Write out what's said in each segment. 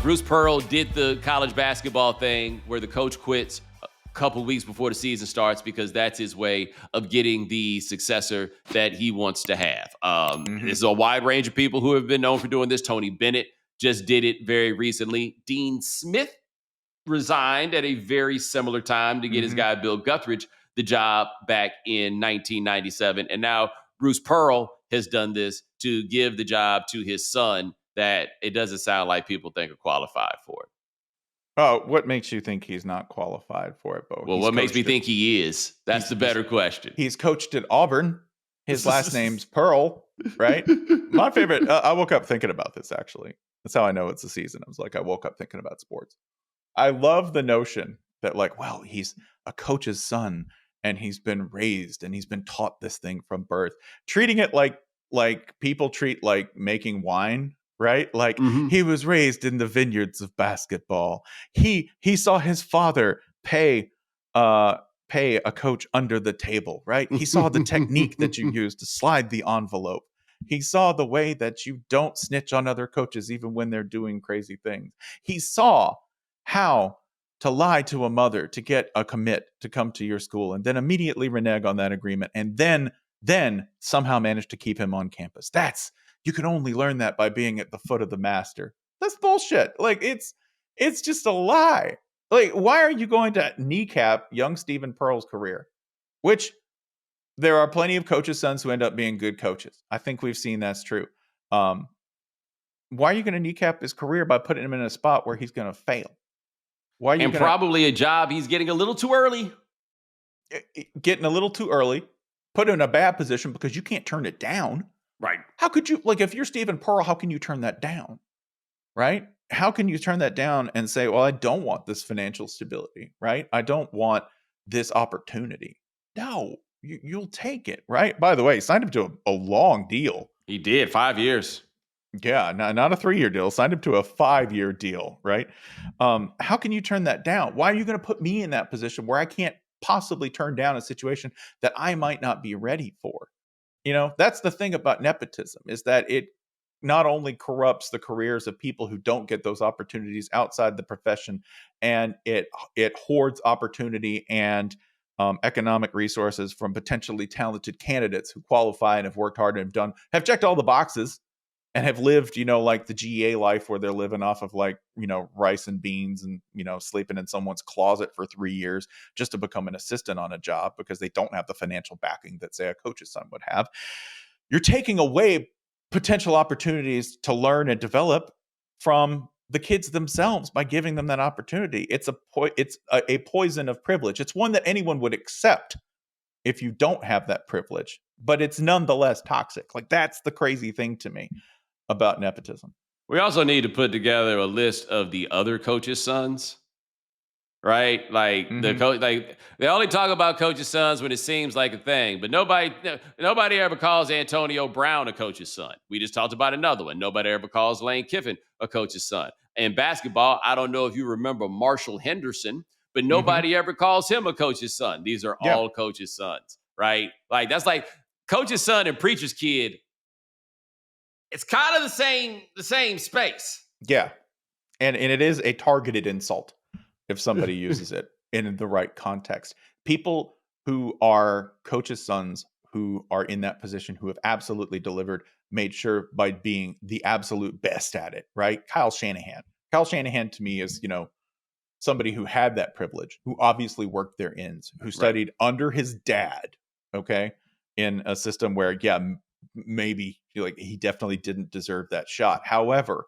Bruce Pearl did the college basketball thing where the coach quits a couple weeks before the season starts because that's his way of getting the successor that he wants to have. This is a wide range of people who have been known for doing this. Tony Bennett just did it very recently. Dean Smith resigned at a very similar time to get his guy Bill Guthridge the job back in 1997. And now Bruce Pearl has done this to give the job to his son that it doesn't sound like people think are qualified for it. Oh, what makes you think he's not qualified for it, Bo? Well, what makes me think he is? That's the better question. He's coached at Auburn. His last name's Pearl, right? My favorite, I woke up thinking about this, actually. That's how I know it's the season. I was like, I woke up thinking about sports. I love the notion that, like, well, he's a coach's son and he's been raised and he's been taught this thing from birth. Treating it like people treat like making wine, right? Like he was raised in the vineyards of basketball. He saw his father pay a coach under the table, right? He saw the technique that you use to slide the envelope. He saw the way that you don't snitch on other coaches even when they're doing crazy things. He saw how to lie to a mother to get a commit to come to your school and then immediately renege on that agreement and then somehow manage to keep him on campus. You can only learn that by being at the foot of the master. That's bullshit. Like it's just a lie. Like, why are you going to kneecap young Stephen Pearl's career? Which there are plenty of coaches' sons who end up being good coaches. I think we've seen that's true. Why are you going to kneecap his career by putting him in a spot where he's going to fail? Why are you probably a job he's getting a little too early. Getting a little too early, put him in a bad position because you can't turn it down. Right. How could you, like, if you're Stephen Pearl, how can you turn that down? Right? How can you turn that down and say, well, I don't want this financial stability, right? I don't want this opportunity. No, you'll take it, right? By the way, he signed him to a long deal. He did, 5 years. Yeah, not a 3-year deal. Signed him to a 5-year deal, right? How can you turn that down? Why are you going to put me in that position where I can't possibly turn down a situation that I might not be ready for? You know, that's the thing about nepotism, is that it not only corrupts the careers of people who don't get those opportunities outside the profession, and it hoards opportunity and economic resources from potentially talented candidates who qualify and have worked hard and have checked all the boxes and have lived, like the GA life where they're living off of rice and beans and, sleeping in someone's closet for 3 years just to become an assistant on a job because they don't have the financial backing that, say, a coach's son would have. You're taking away potential opportunities to learn and develop from the kids themselves by giving them that opportunity. It's a poison of privilege. It's one that anyone would accept if you don't have that privilege, but it's nonetheless toxic. Like, that's the crazy thing to me about nepotism. We also need to put together a list of the other coaches' sons, right? Like the coach, like they only talk about coaches' sons when it seems like a thing, but nobody ever calls Antonio Brown a coach's son. We just talked about another one. Nobody ever calls Lane Kiffin a coach's son. In basketball, I don't know if you remember Marshall Henderson, but nobody ever calls him a coach's son. These are all coaches' sons, right? Like, that's like coach's son and preacher's kid. It's kind of the same space. Yeah. And it is a targeted insult if somebody uses it in the right context. People who are coaches' sons who are in that position, who have absolutely delivered, made sure by being the absolute best at it, right? Kyle Shanahan. Kyle Shanahan to me is, somebody who had that privilege, who obviously worked their ends, who studied under his dad, okay, in a system where, maybe he definitely didn't deserve that shot. However,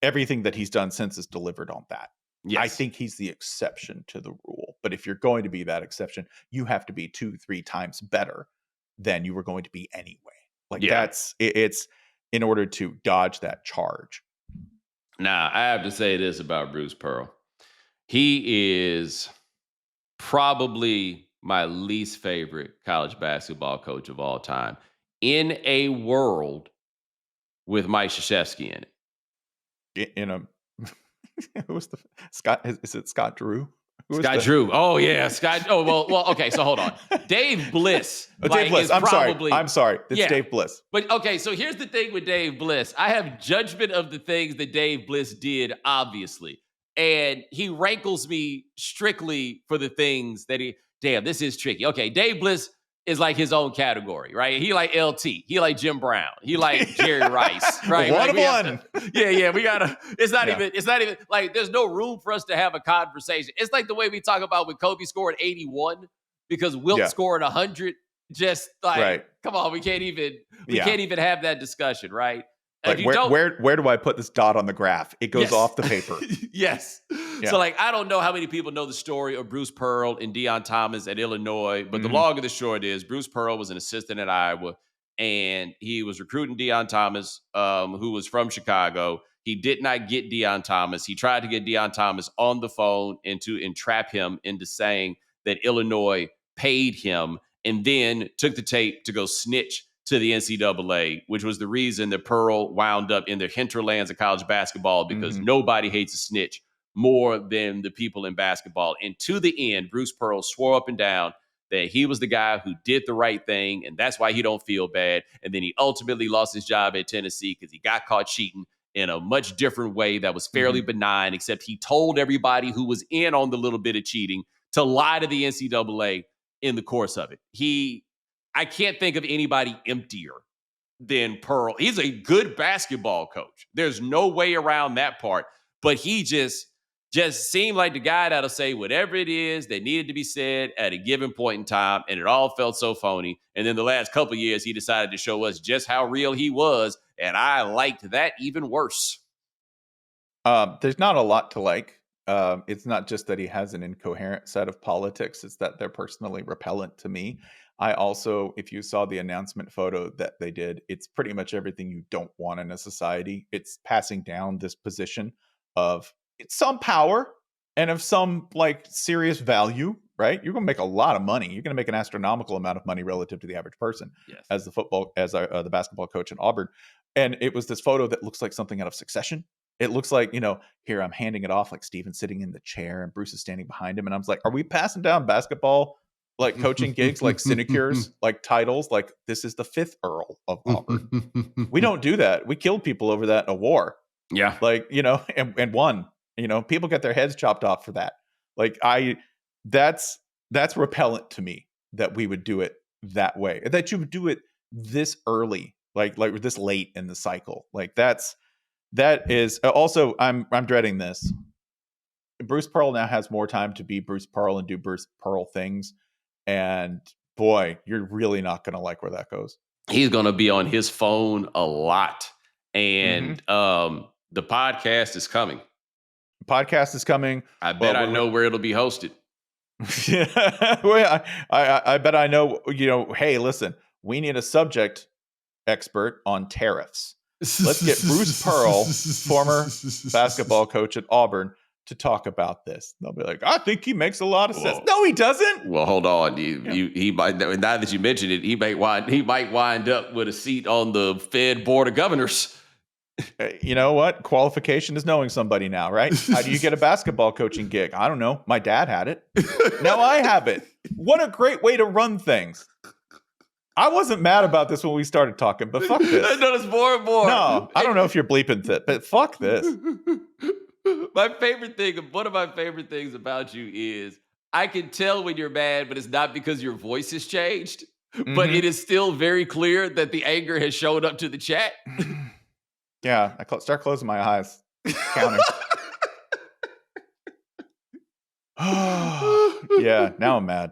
everything that he's done since is delivered on that. Yes. I think he's the exception to the rule. But if you're going to be that exception, you have to be 2-3 times better than you were going to be anyway. It's in order to dodge that charge. Now, I have to say this about Bruce Pearl. He is probably my least favorite college basketball coach of all time, in a world with Mike Krzyzewski in it. Who was the Scott? Is it Scott Drew? Scott Drew. Oh yeah, Scott. Oh well. Okay, so hold on. Dave Bliss. Dave Bliss. I'm sorry. It's Dave Bliss. But okay, so here's the thing with Dave Bliss. I have judgment of the things that Dave Bliss did, obviously, and he rankles me strictly for the things that he. Damn, this is tricky. Okay, Dave Bliss is like his own category, right? He like LT. He like Jim Brown. He like Jerry Rice, right? One of one. Yeah. We gotta. It's not even like there's no room for us to have a conversation. It's like the way we talk about when Kobe scored 81 because Wilt scored 100. Just like, come on, we can't even have that discussion, right? Like where do I put this dot on the graph? It goes off the paper. Yes. Yeah. So like, I don't know how many people know the story of Bruce Pearl and Deion Thomas at Illinois, but the long and the short is Bruce Pearl was an assistant at Iowa, and he was recruiting Deion Thomas, who was from Chicago. He did not get Deion Thomas. He tried to get Deion Thomas on the phone and to entrap him into saying that Illinois paid him, and then took the tape to go snitch to the NCAA, which was the reason that Pearl wound up in the hinterlands of college basketball, because nobody hates a snitch more than the people in basketball. And to the end, Bruce Pearl swore up and down that he was the guy who did the right thing, and that's why he don't feel bad. And then he ultimately lost his job at Tennessee because he got caught cheating in a much different way that was fairly benign, except he told everybody who was in on the little bit of cheating to lie to the NCAA in the course of it. I can't think of anybody emptier than Pearl. He's a good basketball coach. There's no way around that part. But he just seemed like the guy that'll say whatever it is that needed to be said at a given point in time, and it all felt so phony. And then the last couple of years, he decided to show us just how real he was, and I liked that even worse. There's not a lot to like. It's not just that he has an incoherent set of politics, it's that they're personally repellent to me. I also, if you saw the announcement photo that they did, it's pretty much everything you don't want in a society. It's passing down this position of some power and of some like serious value, right? You're going to make a lot of money. You're going to make an astronomical amount of money relative to the average person as the basketball coach in Auburn. And it was this photo that looks like something out of Succession. It looks like, here I'm handing it off like Steven's sitting in the chair and Bruce is standing behind him. And I was like, are we passing down basketball like coaching gigs, like sinecures, like titles, like this is the 5th Earl of Auburn? We don't do that. We killed people over that in a war. Yeah. Like, and won. People get their heads chopped off for that. Like that's repellent to me that we would do it that way. That you would do it this early, like this late in the cycle. Like that is also I'm dreading this. Bruce Pearl now has more time to be Bruce Pearl and do Bruce Pearl things. And boy, you're really not going to like where that goes. He's going to be on his phone a lot. And the podcast is coming. I bet I know where it'll be hosted. Yeah, well, I bet I know, hey, listen, we need a subject expert on tariffs. Let's get Bruce Pearl, former basketball coach at Auburn, to talk about this. They'll be like, I think he makes a lot of sense. No, he doesn't. Well, hold on. He might, now that you mentioned it, he might wind up with a seat on the Fed Board of Governors. You know what? Qualification is knowing somebody now, right? How do you get a basketball coaching gig? I don't know. My dad had it. Now I have it. What a great way to run things. I wasn't mad about this when we started talking, but fuck this. I noticed more and more. No, I don't know if you're bleeping it, but fuck this. One of my favorite things about you is I can tell when you're mad, but it's not because your voice has changed, but it is still very clear that the anger has showed up to the chat. Yeah, I start closing my eyes, counting. Yeah, now I'm mad.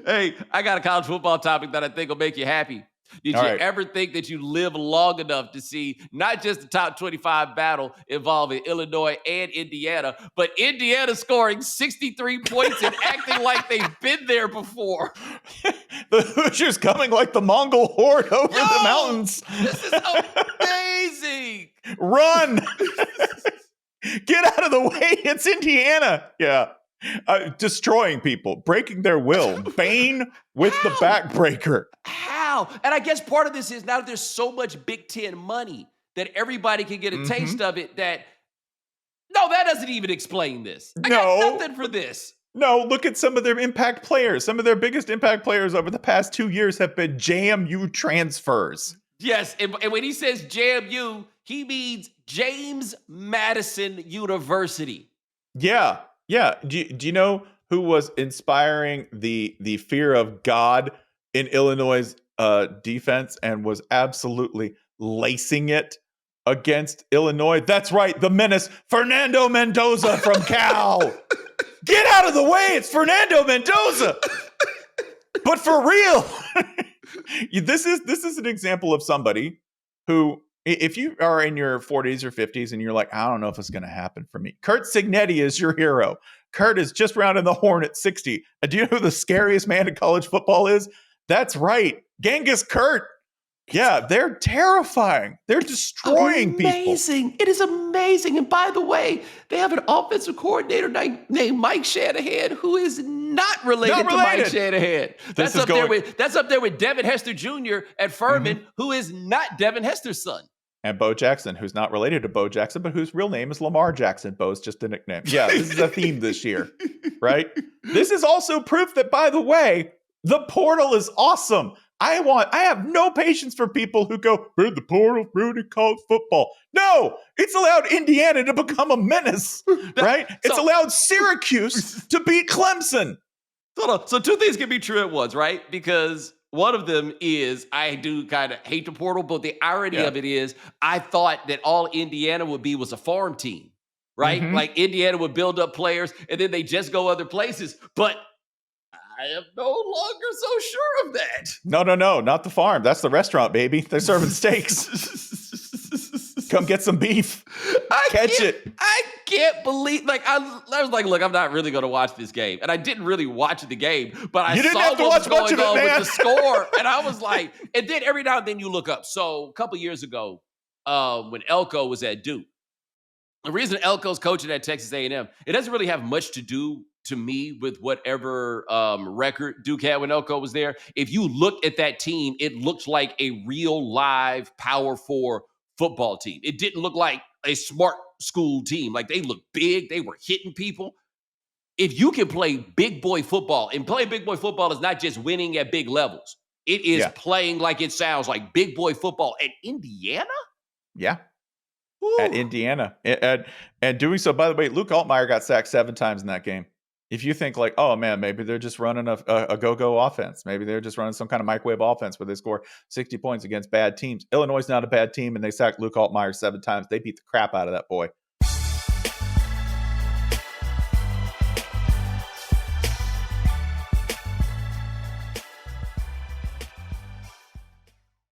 Hey, I got a college football topic that I think will make you happy. Did you ever think that you live long enough to see not just the top 25 battle involving Illinois and Indiana, but Indiana scoring 63 points and acting like they've been there before? The Hoosiers coming like the Mongol horde over the mountains. This is amazing. Run. Get out of the way. It's Indiana. Yeah. Destroying people, breaking their will. Bane with the backbreaker. How? And I guess part of this is now that there's so much Big Ten money that everybody can get a taste of it, that No, that doesn't even explain this. I No. got nothing for this. No, look at some of their impact players. Some of their biggest impact players over the past 2 years have been JMU transfers. Yes, and when he says JMU, he means James Madison University. Yeah. Do you know who was inspiring the fear of God in Illinois' defense and was absolutely lacing it against Illinois? That's right, the menace, Fernando Mendoza from Cal. Get out of the way, it's Fernando Mendoza. But for real, this is an example of somebody who, if you are in your 40s or 50s and you're like, I don't know if it's going to happen for me. Kurt Cignetti is your hero. Kurt is just rounding the horn at 60. And do you know who the scariest man in college football is? That's right, Genghis Kurt. Yeah, they're terrifying. They're destroying people. Amazing. It is amazing. And by the way, they have an offensive coordinator named Mike Shanahan who is not related to Mike Shanahan. That's up there with Devin Hester Jr. at Furman, who is not Devin Hester's son. And Bo Jackson, who's not related to Bo Jackson, but whose real name is Lamar Jackson. Bo's just a nickname. Yeah, this is a theme this year, right? This is also proof that, by the way, the portal is awesome. I have no patience for people who go, the portal ruined college football. No, it's allowed Indiana to become a menace, right? It's allowed Syracuse to beat Clemson. So two things can be true at once, right? Because one of them is I do kind of hate the portal, but the irony of it is I thought that all Indiana would be was a farm team, right? Like Indiana would build up players and then they just go other places. But I am no longer so sure of that. No, not the farm. That's the restaurant, baby. They're serving steaks. Come get some beef. Catch it. I can't believe, I was like, look, I'm not really going to watch this game. And I didn't really watch the game, but I saw what was going on with the score. And I was like, and then every now and then you look up. So a couple years ago, when Elko was at Duke, the reason Elko's coaching at Texas A&M, it doesn't really have much to do to me with whatever record Duke had when Elko was there. If you look at that team, it looks like a real live Power 4 football team. It didn't look like a smart school team. Like they looked big. They were hitting people. If you can play big boy football, and play big boy football is not just winning at big levels. It is playing like it sounds, like big boy football at Indiana? Yeah. Ooh. At Indiana. And doing so, by the way, Luke Altmaier got sacked 7 times in that game. If you think like, oh man, maybe they're just running a go-go offense. Maybe they're just running some kind of microwave offense where they score 60 points against bad teams. Illinois is not a bad team, and they sacked Luke Altmaier 7 times. They beat the crap out of that boy.